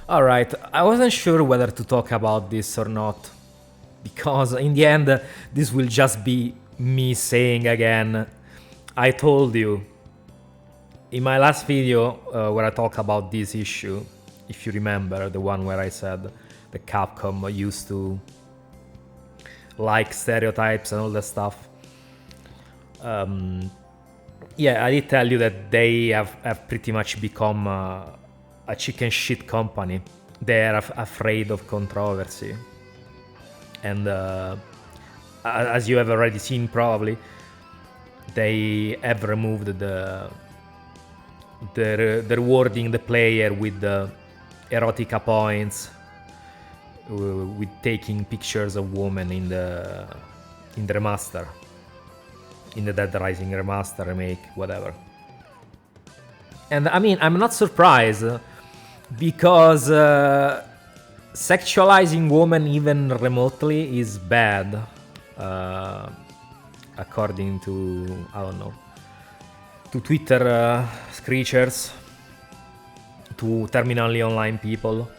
Alright, I wasn't sure whether to talk about this or not, because in the end, this will just be me saying again, I told you. In my last video, where I talk about this issue, if you remember, the one where I said the Capcom used to like stereotypes and all that stuff. Yeah, I did tell you that they have pretty much become a chicken shit company. They are afraid of controversy. And as you have already seen probably, they have removed the rewarding the player with the erotica points, with taking pictures of women in the remaster, in the Dead Rising remaster, remake, whatever. And I mean, I'm not surprised, because sexualizing women even remotely is bad, according to, I don't know, to Twitter screechers, to terminally online people,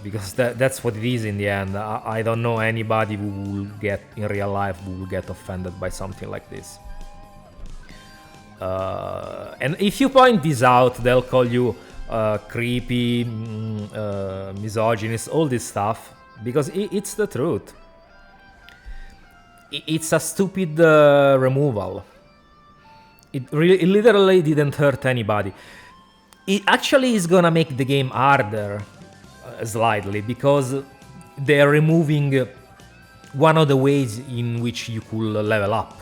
because that's what it is in the end. I don't know anybody who will get, in real life, who will get offended by something like this. And if you point this out, they'll call you creepy, misogynist, all this stuff, because it's the truth. It's a stupid removal. It literally didn't hurt anybody. It actually is gonna make the game harder, slightly, because they're removing one of the ways in which you could level up.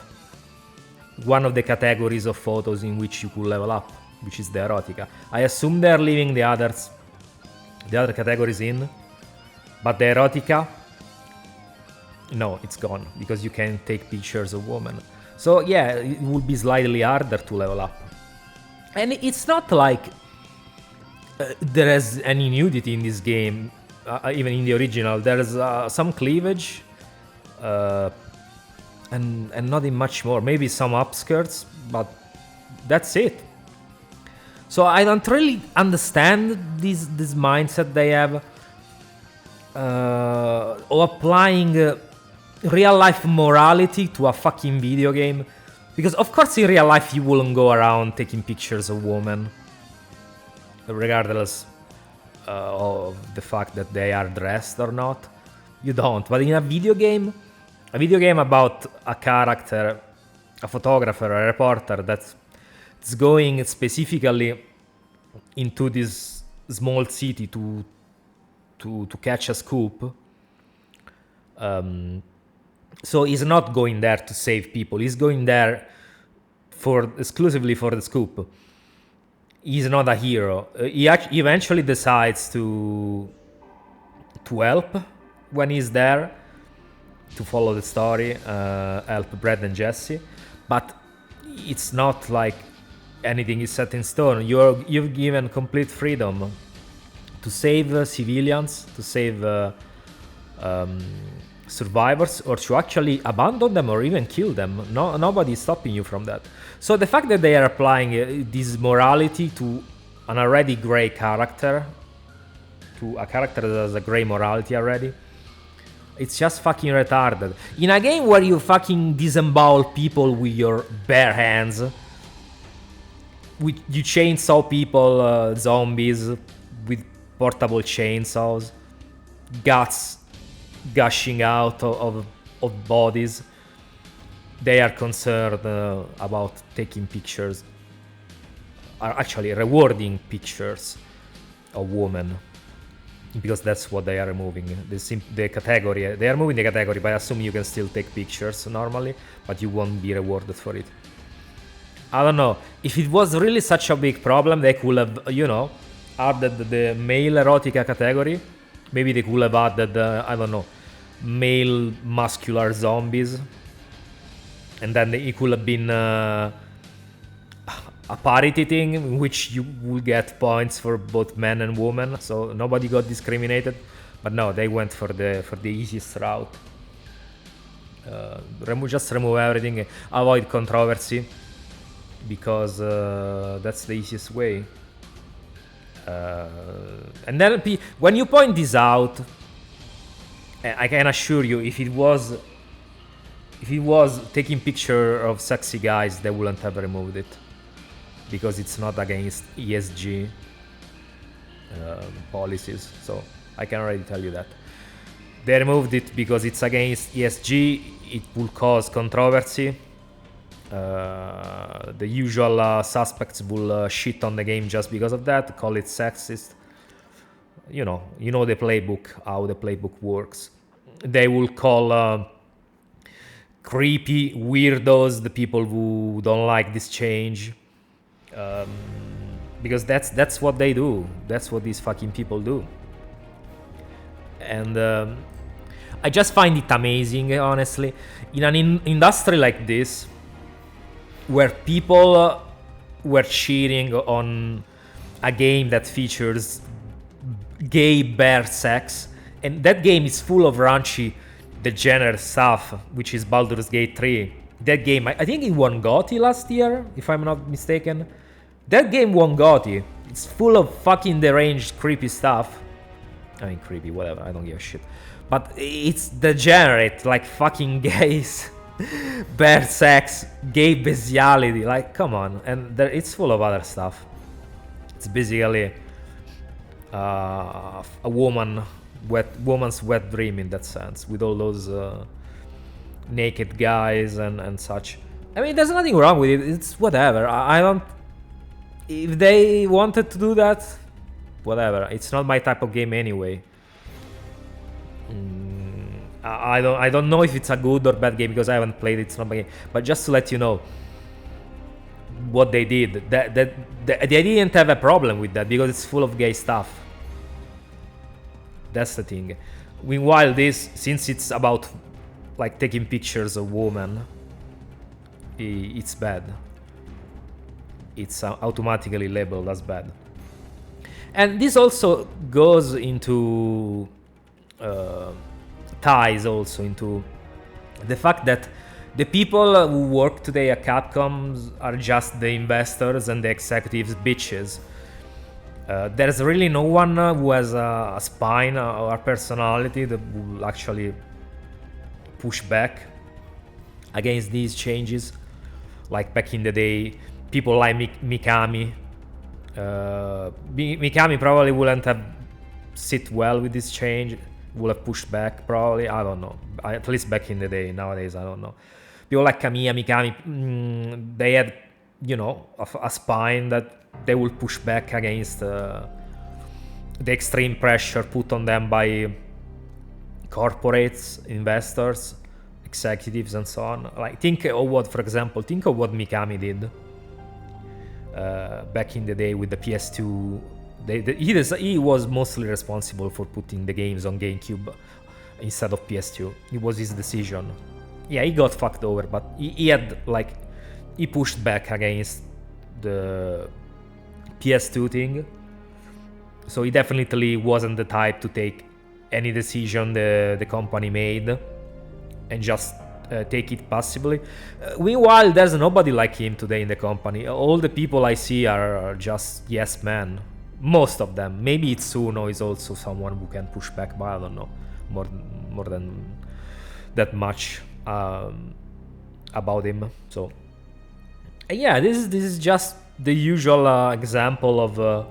One of the categories of photos in which you could level up, which is the erotica. I assume they're leaving the other categories in, but the erotica, no, it's gone, because you can take pictures of women. So yeah, it would be slightly harder to level up. And it's not like there is any nudity in this game, even in the original. There's some cleavage, and nothing much more. Maybe some upskirts, but that's it. So I don't really understand this mindset they have, of applying real life morality to a fucking video game. Because of course in real life you wouldn't go around taking pictures of women, regardless of the fact that they are dressed or not. You don't. But in a video game about a character, a photographer, a reporter that's going specifically into this small city to catch a scoop. So he's not going there to save people. He's going there exclusively for the scoop. He's not a hero. He eventually decides to help when he's there, to follow the story, help Brad and Jesse. But it's not like anything is set in stone. You've given complete freedom to save civilians, to save survivors, or to actually abandon them or even kill them. Nobody's stopping you from that. So the fact that they are applying this morality to an already grey character, to a character that has a grey morality already, it's just fucking retarded. In a game where you fucking disembowel people with your bare hands, you chainsaw people, zombies, with portable chainsaws, guts gushing out of bodies, they are concerned about taking pictures, are actually rewarding pictures of women, because that's what they are removing. The category, they are moving the category, but I assume you can still take pictures normally, but you won't be rewarded for it. I don't know. If it was really such a big problem, they could have, added the male erotica category. Maybe they could have added, I don't know, male muscular zombies. And then it could have been a parity thing in which you will get points for both men and women, so nobody got discriminated. But no, they went for the easiest route. Just remove everything, avoid controversy, because that's the easiest way. And then when you point this out, I can assure you, if it was taking picture of sexy guys, they wouldn't have removed it, because it's not against ESG policies. So I can already tell you that they removed it because it's against ESG. It will cause controversy. The usual suspects will shit on the game just because of that, call it sexist. You know the playbook, how the playbook works. They will call creepy weirdos the people who don't like this change, because that's what they do. That's what these fucking people do. And I just find it amazing, honestly, in an industry like this, where people were cheering on a game that features gay bear sex, and that game is full of raunchy, degenerate stuff, which is Baldur's Gate 3. That game, I think it won GOTY last year, if I'm not mistaken. That game won GOTY. It's full of fucking deranged, creepy stuff. I mean, creepy, whatever, I don't give a shit. But it's degenerate, like fucking gays. Bear sex, gay bestiality, like, come on. And it's full of other stuff. It's basically a woman's wet dream in that sense, with all those naked guys and such. I mean, there's nothing wrong with it. It's whatever. I don't. If they wanted to do that, whatever. It's not my type of game anyway. I don't know if it's a good or bad game because I haven't played it. It's not my game. But just to let you know what they did, they didn't have a problem with that because it's full of gay stuff. That's the thing. Meanwhile, this, since it's about like taking pictures of women, it's bad. It's automatically labeled as bad. And this also goes into ties also into the fact that the people who work today at Capcom are just the investors and the executives bitches. There's really no one who has a spine or a personality that will actually push back against these changes. Like back in the day, people like Mikami. Mikami probably wouldn't have sit well with this change, would have pushed back probably, I don't know. At least back in the day. Nowadays, I don't know. People like Kamiya, Mikami, they had, a spine that they will push back against the extreme pressure put on them by corporates, investors, executives, and so on. Like, think of what Mikami did back in the day with the PS2. He was mostly responsible for putting the games on GameCube instead of PS2. It was his decision. Yeah, he got fucked over, but he pushed back against the PS2 thing. So he definitely wasn't the type to take any decision the company made and just take it passively. Meanwhile, there's nobody like him today in the company. All the people I see are just yes men. Most of them. Maybe Itsuno is also someone who can push back, but I don't know more than that much about him. So yeah, this is just the usual example of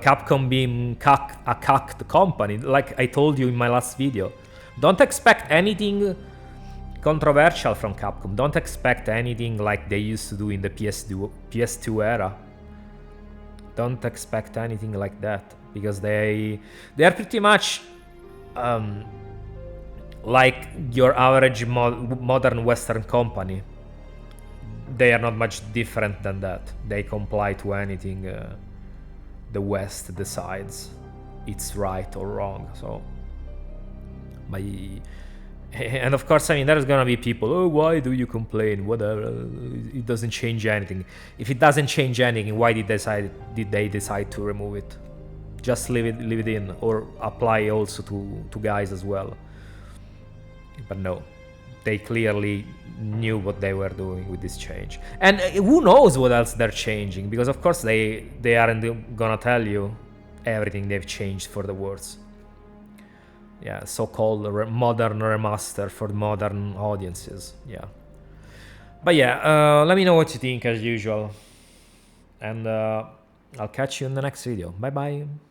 Capcom being a cucked company. Like I told you in my last video, don't expect anything controversial from Capcom. Don't expect anything like they used to do in the PS2 era. Don't expect anything like that, because they are pretty much like your average modern Western company. They are not much different than that. They comply to anything the West decides it's right or wrong. So and of course, I mean, there's gonna be people, oh, why do you complain? Whatever, it doesn't change anything. If it doesn't change anything, why did they decide to remove it? Just leave it in, or apply also to guys as well. But no, they clearly knew what they were doing with this change. And who knows what else they're changing, because of course they aren't gonna tell you everything they've changed for the worse. Yeah, so-called modern remaster for modern audiences. Yeah. But yeah, let me know what you think as usual. And I'll catch you in the next video. Bye bye.